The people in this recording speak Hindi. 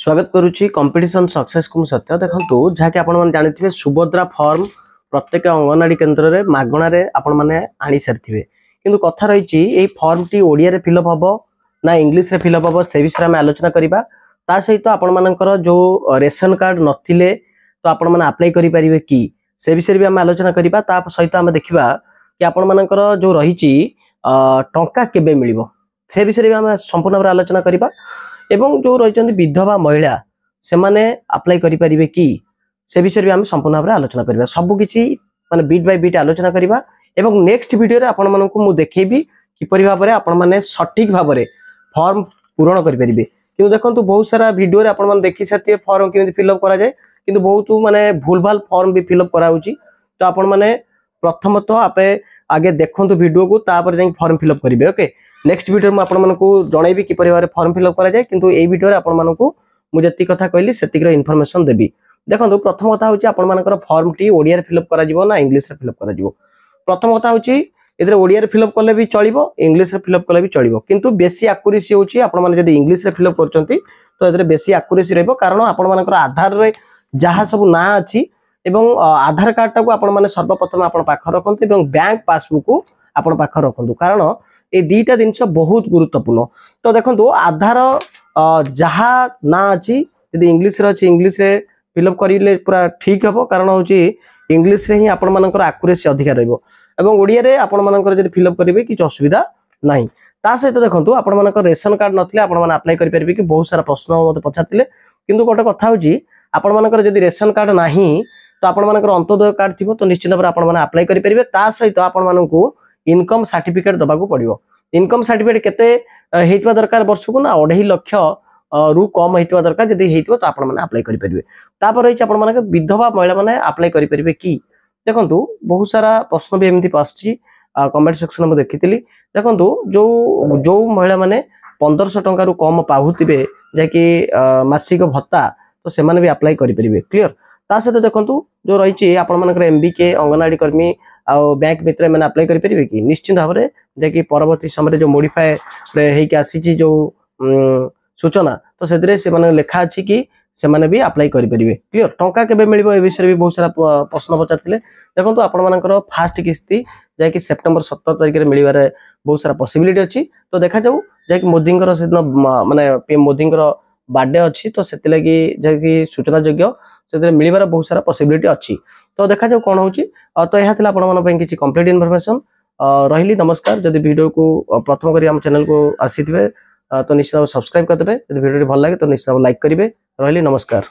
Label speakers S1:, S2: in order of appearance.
S1: स्वागत करुच्ची कंपटीशन सक्सेस को सत्य देखो जहाँकि आपण जानी सुभद्रा फॉर्म प्रत्येक अंगनवाड़ी केन्द्र में मागणार आपण मैंने आनी सारी किंतु कथा रही फॉर्म टी ओडिया फिलअप हम ना इंग्लिश रे फिलअप हम से विषय में आलोचना करवा ता सहित आपण मानकर जो रेशन कार्ड नथिले तो आपण मैंने अप्लाई करें कि से विषय भी आम आलोचना करवा ता सहित आम देखा कि आपण मानकर जो रही टंका केबे मिलिबो से विषय भी आम संपूर्ण भाव आलोचना करवा एवं जो रही विधवा महिला से माने अप्लाई करें कि से विषय भी आम संपूर्ण भाव आलोचना करवा सबकि माने बीट बाय बीट आलोचना करवा एवं नेक्स्ट वीडियो रे आपण मानकु मु देखैबी किपरि भाव रे आपण माने सटीक भाव रे फॉर्म पूरण करि परिबे किंतु देखंतु बहुत सारा वीडियो रे आपण माने देखि सतिए फॉर्म केमि फिलअप करा जाय किंतु बहुत माने भूलभाल फॉर्म भी फिलअप करा होची तो आपण माने प्रथमतः आपे आगे देखंतु वीडियो को तापर जाई फॉर्म फिलअप करिवे ओके नेक्स्ट वीडियो में आपण मानकु जणाइबी किपरि भाव रे फॉर्म फिलअप करा जाय किंतु एई वीडियो रे आपण मानकु मु जति कथा कहली सेतिक रो इन्फॉर्मेशन देबी देखंतु प्रथम कथा होची आपण मानकर फॉर्म टी ओडिया रे फिलअप करा जिवो ना इंग्लिश रे फिलअप करा जिवो प्रथम कथा होची इधर ओडिया रे फिलअप कले भी चलिबो इंग्लिश रे फिलअप कले भी चलिबो किंतु बेसी एक्यूरेसी होची आपण माने जदी इंग्लिश रे फिलअप करचंती तो इधर बेसी एक्यूरेसी रहबो कारण आपण मानकर आधार रे जहा सब ना अछि एवं आधार कार्ड टाको आपण माने सर्वप्रथम आपण पाख रखंतु एवं बैंक पासबुक को आपण पाख रखंतु कारण ए दीटा जिनस बहुत गुरुत्वपूर्ण तो देखंतु आधार जहा ना अछि यदि इंग्लिश रे अछि इंग्लिश रे फिलअप करिले पूरा ठीक हबो कारण होची इंग्लिश रे ही आपण मानकर एक्यूरेसी अधिक रहबो एवं ओडिया रे आपण मानकर जदि फिलअप करिवे कि असुविधा नाही ता सहित देखंतु आपण मानकर रेशन कार्ड नथिले आपण माने अप्लाई करि परिबे कि बहुत सारा प्रश्न मते पछातिले किंतु गोटे कथा होची आपण मानकर जदि रेशन कार्ड नाही तो आपण मानकर अंत्योदय कार्ड थिबो तो निश्चित भाबरे आपण माने अप्लाई करि परिबे ता सहित आपण मानकु इनकम सर्टिफिकेट दबाकू पड़िबो इनकम सर्टिफिकेट केते हेतवा दरकार वर्ष को ना 2.5 लाख रु कम हेतवा दरकार जदि हेतवा तो आपण माने अप्लाई करि परिबे तापर रही आपण माने विधवा महिला माने अप्लाई करि परिबे कि देखंतु बहुत सारा प्रश्न भी एमती पासची कमेंट सेक्शन में देखिथिली देखंतु जो महिला माने 1500 टंका रु कम पाहुतिबे जाकि मासिक भत्ता तो से माने भी अप्लाई करि परिबे क्लियर ता सहित देखंतु जो रही आपण मानकर एमबीके अंगनवाड़ी कर्मी आ बैंक मित्र मैंने अप्लाई करि परिबे कि निश्चित भाव में जाकि परवर्ती समय जो मॉडिफाई रे आसी जो सूचना तो से माने लेखा अछि कि से माने भी अप्लाई करि परिबे क्लियर टंका केबे मिलिबो ए विषय भी बहुत सारा प्रश्न पचारथिले देखंतु आपण मानकर फास्ट किस्ती जाकि सेप्टेम्बर 17 तारिख रे मिलिबारे बहुत सारा पॉसिबिलिटी अछि तो देखा जाऊ जाकि मोदींकर से माने पीएम मोदींकर बर्थडे अछि तो सेति लागि जाकि सूचना योग्य से मिलिबार बहुत सारा पॉसिबिलिटी अछि तो देखा जाऊ कोन होची तो यह थिला आपण मन पय किछि कंप्लीट इन्फॉर्मेशन रहिली नमस्कार जदि वीडियो को प्रथम करी हम चैनल को आसीथिबे तो निश्चित सब्सक्राइब कर देबे यदि वीडियो भल लागे तो निश्चित लाइक करिवे रहिली नमस्कार।